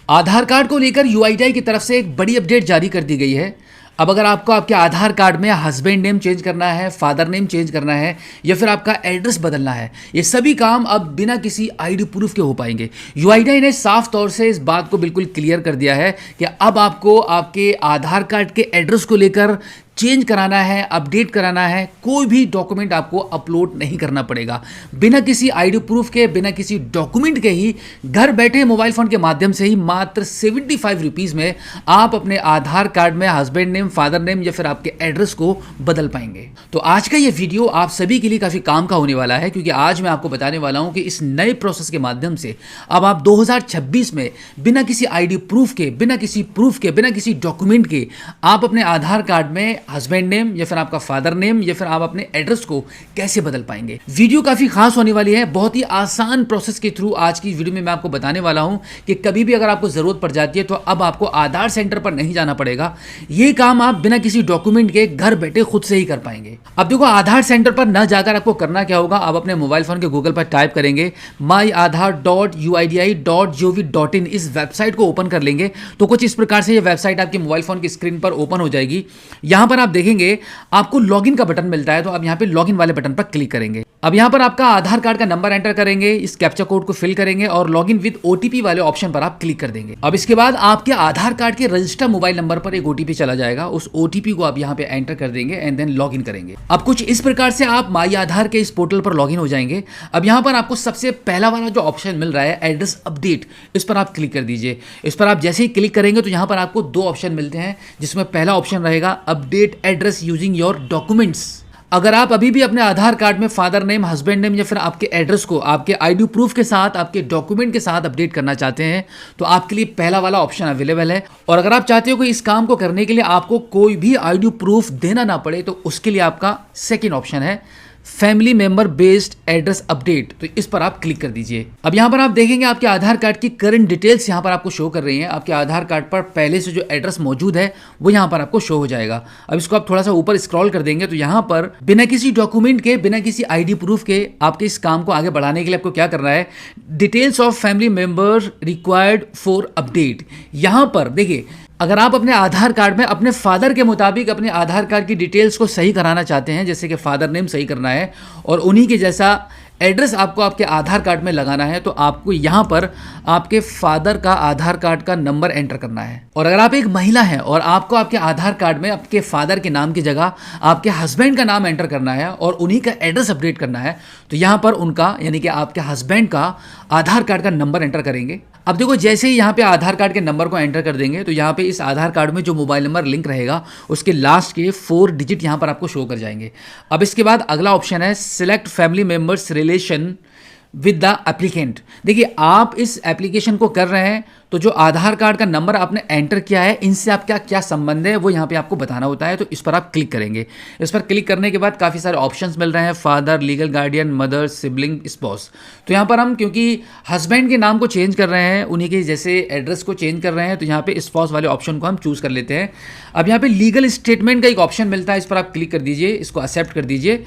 आधार card को लेकर UIDAI की तरफ से एक बड़ी अपडेट जारी कर दी गई है। अब अगर आपको आपके आधार कार्ड में हस्बैंड नेम चेंज करना है, फादर नेम चेंज करना है या फिर आपका एड्रेस बदलना है, ये सभी काम अब बिना किसी आईडी प्रूफ के हो पाएंगे। यूआईडीआई ने साफ तौर से इस बात को बिल्कुल क्लियर कर दिया है कि अब आपको आपके आधार कार्ड के एड्रेस को लेकर चेंज कराना है, अपडेट कराना है, कोई भी डॉक्यूमेंट आपको अपलोड नहीं करना पड़ेगा। बिना किसी आईडी प्रूफ के, बिना किसी डॉक्यूमेंट के ही घर बैठे मोबाइल फ़ोन के माध्यम से ही मात्र 75 रुपीज़ में आप अपने आधार कार्ड में हस्बैंड नेम, फादर नेम या फिर आपके एड्रेस को बदल पाएंगे। तो आज का ये वीडियो आप सभी के लिए काफ़ी काम का होने वाला है, क्योंकि आज मैं आपको बताने वाला हूँ कि इस नए प्रोसेस के माध्यम से अब आप 2026 में बिना किसी आईडी प्रूफ के, बिना किसी प्रूफ के, बिना किसी डॉक्यूमेंट के आप अपने आधार कार्ड में हस्बैंड नेम या फिर आपका फादर नेम या फिर आप अपने एड्रेस को कैसे बदल पाएंगे। वीडियो काफी खास होने वाली है। बहुत ही आसान प्रोसेस के थ्रू आज की वीडियो में मैं आपको बताने वाला हूं कि कभी भी अगर आपको जरूरत पड़ जाती है तो अब आपको आधार सेंटर पर नहीं जाना पड़ेगा। ये काम आप बिना किसी डॉक्यूमेंट के घर बैठे खुद से ही कर पाएंगे। अब देखो, आधार सेंटर पर न जाकर आपको करना क्या होगा, आप अपने मोबाइल फोन के गूगल पर टाइप करेंगे myaadhar.uidi.gov.in, इस वेबसाइट को ओपन कर लेंगे तो कुछ इस प्रकार से ये वेबसाइट आपके मोबाइल फोन की स्क्रीन पर ओपन हो जाएगी। यहां पर आप देखेंगे आपको लॉगिन का बटन मिलता है, तो अब यहां पे लॉगिन वाले बटन पर क्लिक करेंगे। अब यहां पर आपका आधार कार्ड का नंबर एंटर करेंगे, इस कैप्चा कोड को फिल करेंगे और लॉगिन विद ओटीपी वाले ऑप्शन पर आप क्लिक कर देंगे। अब इसके बाद आपके आधार कार्ड के रजिस्टर्ड मोबाइल नंबर पर एक ओटीपी चला जाएगा, उस ओटीपी को आप यहां पे एंटर कर देंगे एंड देन लॉगिन करेंगे। अब कुछ इस प्रकार से आप माई आधार के इस पोर्टल पर लॉगिन हो जाएंगे। अब यहां पर आपको सबसे पहला वाला जो ऑप्शन मिल रहा है एड्रेस अपडेट, इस पर आप क्लिक कर दीजिए। इस पर आप जैसे ही क्लिक करेंगे तो यहां पर आपको दो ऑप्शन मिलते हैं, जिसमें पहला ऑप्शन रहेगा update address using your documents. अगर आप अभी भी अपने आधार कार्ड में फादर नेम, हस्बैंड नेम या फिर आपके एड्रेस को आपके आईडी प्रूफ के साथ, आपके डॉक्यूमेंट के साथ अपडेट करना चाहते हैं तो आपके लिए पहला वाला ऑप्शन अवेलेबल है। और अगर आप चाहते हो कि इस काम को करने के लिए आपको कोई भी आईडी प्रूफ देना ना पड़े तो उसके लिए आपका सेकेंड ऑप्शन है family member based address update, तो इस पर आप क्लिक कर दीजिए। अब यहां पर आप देखेंगे आपके आधार कार्ड की करंट डिटेल्स यहां पर आपको शो कर रही हैं। आपके आधार कार्ड पर पहले से जो एड्रेस मौजूद है वो यहां पर आपको शो हो जाएगा। अब इसको आप थोड़ा सा ऊपर स्क्रॉल कर देंगे तो यहां पर बिना किसी डॉक्यूमेंट के, बिना किसी आईडी प्रूफ के आपके इस काम को आगे बढ़ाने के लिए आपको क्या करना है, details of family member required for update. यहां पर देखिए, अगर आप अपने आधार कार्ड में अपने फादर के मुताबिक अपने आधार कार्ड की डिटेल्स को सही कराना चाहते हैं, जैसे कि फादर नेम सही करना है और उन्हीं के जैसा एड्रेस आपको आपके आधार कार्ड में लगाना है, तो आपको यहाँ पर आपके फादर का आधार कार्ड का नंबर एंटर करना है। और अगर आप एक महिला हैं और आपको आपके आधार कार्ड में आपके फादर के नाम की जगह आपके हस्बैंड का नाम एंटर करना है और उन्हीं का एड्रेस अपडेट करना है, तो यहाँ पर उनका यानी कि आपके हस्बैंड का आधार कार्ड का नंबर एंटर करेंगे। अब देखो, जैसे ही यहाँ पे आधार कार्ड के नंबर को एंटर कर देंगे तो यहाँ पे इस आधार कार्ड में जो मोबाइल नंबर लिंक रहेगा उसके लास्ट के 4 डिजिट यहाँ पर आपको शो कर जाएंगे। अब इसके बाद अगला ऑप्शन है select family members relation with the applicant. देखिए, आप इस एप्लीकेशन को कर रहे हैं तो जो आधार कार्ड का नंबर आपने एंटर किया है, इनसे आपका क्या संबंध है वो यहाँ पे आपको बताना होता है, तो इस पर आप क्लिक करेंगे। इस पर क्लिक करने के बाद काफ़ी सारे ऑप्शंस मिल रहे हैं, father, legal guardian, mother, sibling, spouse. तो यहाँ पर हम क्योंकि हस्बैंड के नाम को चेंज कर रहे हैं, उन्हीं के जैसे एड्रेस को चेंज कर रहे हैं, तो यहाँ पे स्पाउस वाले ऑप्शन को हम चूज़ कर लेते हैं। अब यहाँ पे लीगल स्टेटमेंट का एक ऑप्शन मिलता है, इस पर आप क्लिक कर दीजिए, इसको एक्सेप्ट कर दीजिए।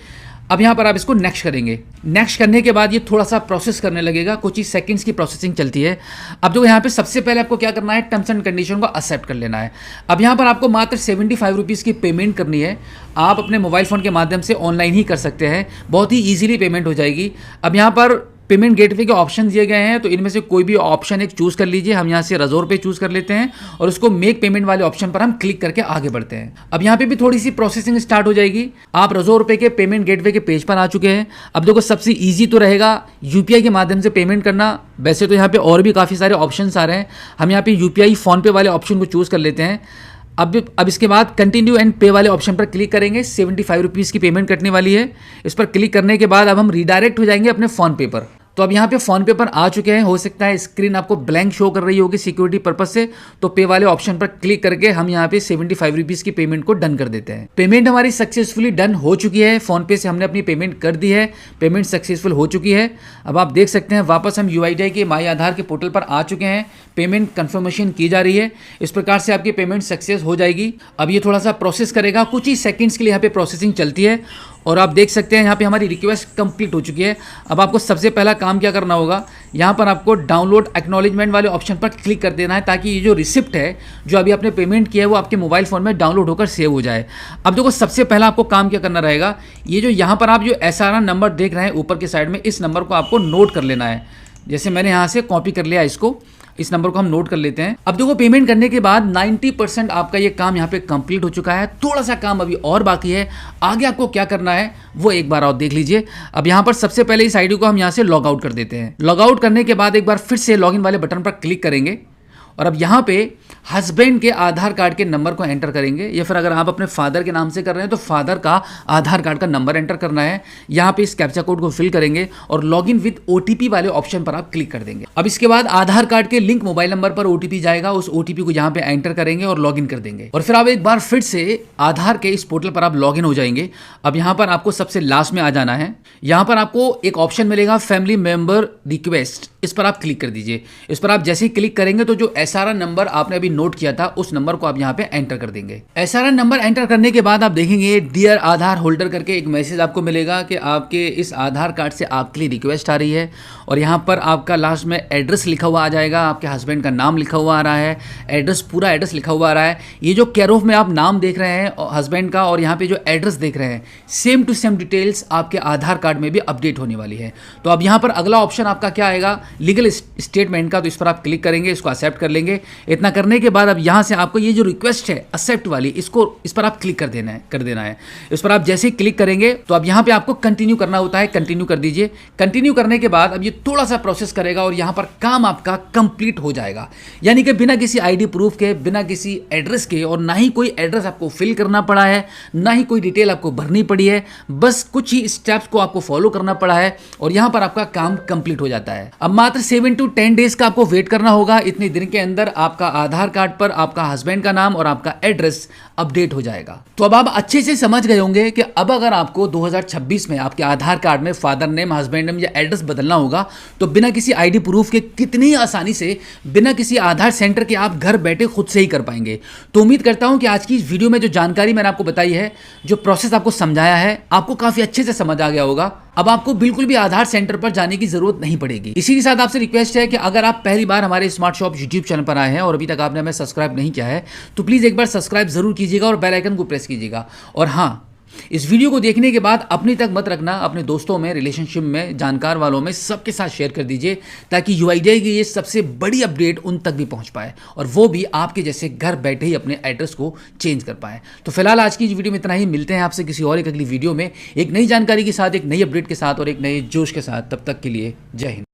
अब यहाँ पर आप इसको नेक्स्ट करेंगे। नेक्स्ट करने के बाद ये थोड़ा सा प्रोसेस करने लगेगा, कुछ ही सेकंड्स की प्रोसेसिंग चलती है। अब जो यहाँ पे सबसे पहले आपको क्या करना है, टर्म्स एंड कंडीशन को एक्सेप्ट कर लेना है। अब यहाँ पर आपको मात्र 75 रुपीज़ की पेमेंट करनी है। आप अपने मोबाइल फ़ोन के माध्यम से ऑनलाइन ही कर सकते हैं, बहुत ही ईजिली पेमेंट हो जाएगी। अब यहाँ पर पेमेंट गेटवे के ऑप्शन दिए गए हैं, तो इनमें से कोई भी ऑप्शन एक चूज़ कर लीजिए। हम यहाँ से रज़ोर पे चूज़ कर लेते हैं और उसको मेक पेमेंट वाले ऑप्शन पर हम क्लिक करके आगे बढ़ते हैं। अब यहाँ पे भी थोड़ी सी प्रोसेसिंग स्टार्ट हो जाएगी। आप रज़ोर पे के पेमेंट गेटवे के पेज पर आ चुके हैं। अब देखो, सबसे ईजी तो रहेगा यूपीआई के माध्यम से पेमेंट करना। वैसे तो यहाँ पे और भी काफ़ी सारे ऑप्शन आ रहे हैं, हम यहाँ पे यूपीआई फ़ोनपे वाले ऑप्शन को चूज़ कर लेते हैं। अब इसके बाद कंटिन्यू एंड पे वाले ऑप्शन पर क्लिक करेंगे। 75 रुपीज़ की पेमेंट कटने वाली है। इस पर क्लिक करने के बाद अब हम रिडायरेक्ट हो जाएंगे अपने फ़ोनपे पर। तो अब यहाँ पे फोन पे पर आ चुके हैं। हो सकता है स्क्रीन आपको ब्लैंक शो कर रही होगी सिक्योरिटी पर्पस से, तो पे वाले ऑप्शन पर क्लिक करके हम यहाँ पे 75 रुपीज़ की पेमेंट को डन कर देते हैं। पेमेंट हमारी सक्सेसफुली डन हो चुकी है। फोन पे से हमने अपनी पेमेंट कर दी है, पेमेंट सक्सेसफुल हो चुकी है। अब आप देख सकते हैं वापस हम यूआईडीआई के माई आधार के पोर्टल पर आ चुके हैं। पेमेंट कन्फर्मेशन की जा रही है। इस प्रकार से आपकी पेमेंट सक्सेस हो जाएगी। अब ये थोड़ा सा प्रोसेस करेगा, कुछ ही सेकेंड्स के लिए यहाँ पे प्रोसेसिंग चलती है और आप देख सकते हैं यहाँ पे हमारी रिक्वेस्ट कंप्लीट हो चुकी है। अब आपको सबसे पहला काम क्या करना होगा, यहाँ पर आपको डाउनलोड एक्नॉलेजमेंट वाले ऑप्शन पर क्लिक कर देना है, ताकि ये जो रिसिप्ट है जो अभी आपने पेमेंट किया है वो आपके मोबाइल फ़ोन में डाउनलोड होकर सेव हो जाए। अब देखो सबसे पहला आपको काम क्या करना रहेगा, ये जो यहाँ पर आप जो SRN नंबर देख रहे हैं ऊपर की साइड में, इस नंबर को आपको नोट कर लेना है। जैसे मैंने यहाँ से कॉपी कर लिया इसको, इस नंबर को हम नोट कर लेते हैं। अब देखो पेमेंट करने के बाद 90% आपका ये काम यहाँ पे कंप्लीट हो चुका है। थोड़ा सा काम अभी और बाकी है, आगे आपको क्या करना है वो एक बार और देख लीजिए। अब यहाँ पर सबसे पहले इस आईडी को हम यहाँ से लॉग आउट कर देते हैं। लॉग आउट करने के बाद एक बार फिर से लॉगिन वाले बटन पर क्लिक करेंगे और अब यहाँ पे हस्बैंड के आधार कार्ड के नंबर को एंटर करेंगे, या फिर अगर आप अपने फादर के नाम से कर रहे हैं तो फादर का आधार कार्ड का नंबर एंटर करना है। यहाँ पे इस कैप्चा कोड को फिल करेंगे और लॉगिन विद OTP वाले ऑप्शन पर आप क्लिक कर देंगे। अब इसके बाद आधार कार्ड के लिंक मोबाइल नंबर पर OTP जाएगा, उस OTP को यहाँ पे एंटर करेंगे और लॉगिन कर देंगे। और फिर आप एक बार फिर से आधार के इस पोर्टल पर आप लॉगिन हो जाएंगे। अब यहाँ पर आपको सबसे लास्ट में आ जाना है। यहाँ पर आपको एक ऑप्शन मिलेगा फैमिली मेंबर रिक्वेस्ट, इस पर आप क्लिक कर दीजिए। इस पर आप जैसे ही क्लिक करेंगे तो जो SRN नंबर आपने अभी नोट किया था उस नंबर को आप यहाँ पे एंटर कर देंगे। SRN नंबर एंटर करने के बाद आप देखेंगे डियर आधार होल्डर करके एक मैसेज आपको मिलेगा कि आपके इस आधार कार्ड से आपके लिए रिक्वेस्ट आ रही है, और यहाँ पर आपका लास्ट में एड्रेस लिखा हुआ आ जाएगा, आपके हस्बैंड का नाम लिखा हुआ आ रहा है, एड्रेस पूरा एड्रेस लिखा हुआ आ रहा है। ये जो केयर ऑफ में आप नाम देख रहे हैं हस्बैंड का और यहाँ पे जो एड्रेस देख रहे हैं, सेम टू सेम डिटेल्स आपके आधार कार्ड में भी अपडेट होने वाली है। तो अब यहाँ पर अगला ऑप्शन आपका क्या आएगा, लीगल स्टेटमेंट का, तो इस पर आप क्लिक करेंगे, इसको एक्सेप्ट कर लेंगे। इतना करने के बाद अब यहाँ से आपको ये जो रिक्वेस्ट है एक्सेप्ट वाली, इस पर आप क्लिक कर देना है। इस पर आप जैसे ही क्लिक करेंगे तो अब यहाँ पे आपको कंटिन्यू करना होता है, कंटिन्यू कर दीजिए। कंटिन्यू करने के बाद अब ये थोड़ा सा प्रोसेस करेगा और यहाँ पर काम आपका कंप्लीट हो जाएगा। यानी कि बिना किसी आईडी प्रूफ के, बिना किसी एड्रेस के, और ना ही कोई एड्रेस आपको फिल करना पड़ा है, ना ही कोई डिटेल आपको भरनी पड़ी है, बस कुछ ही स्टेप्स को आपको फॉलो करना पड़ा है और यहाँ पर आपका काम कंप्लीट हो जाता है। अब मात्र 7 to 10 डेज का आपको वेट करना होगा। इतने दिन के अंदर आपका आधार कार्ड पर आपका हस्बैंड का नाम और आपका एड्रेस अपडेट हो जाएगा। तो अब आप अच्छे से समझ गए होंगे कि अब अगर आपको 2026 में आपके आधार कार्ड में फादर नेम, हस्बैंड नेम या एड्रेस बदलना होगा तो बिना किसी आईडी प्रूफ के कितनी आसानी से, बिना किसी आधार सेंटर के आप घर बैठे खुद से ही कर पाएंगे। तो उम्मीद करता हूं कि आज की इस वीडियो में जो जानकारी मैंने आपको बताई है, जो प्रोसेस आपको समझाया है, आपको काफी अच्छे से समझ आ गया होगा। अब आपको बिल्कुल भी आधार सेंटर पर जाने की जरूरत नहीं पड़ेगी। इसी के साथ आपसे रिक्वेस्ट है कि अगर आप पहली बार हमारे स्मार्ट शॉप यूट्यूब चैनल पर आए हैं और अभी तक आपने हमें सब्सक्राइब नहीं किया है तो प्लीज़ एक बार सब्सक्राइब जरूर कीजिएगा और बेल आइकन को प्रेस कीजिएगा। और हाँ, इस वीडियो को देखने के बाद अपने तक मत रखना, अपने दोस्तों में, रिलेशनशिप में, जानकार वालों में, सबके साथ शेयर कर दीजिए, ताकि UIDAI की ये सबसे बड़ी अपडेट उन तक भी पहुंच पाए और वो भी आपके जैसे घर बैठे ही अपने एड्रेस को चेंज कर पाए। तो फिलहाल आज की इस वीडियो में इतना ही। मिलते हैं आपसे किसी और एक अगली वीडियो में एक नई जानकारी के साथ, एक नई अपडेट के साथ और एक नए जोश के साथ। तब तक के लिए जय हिंद।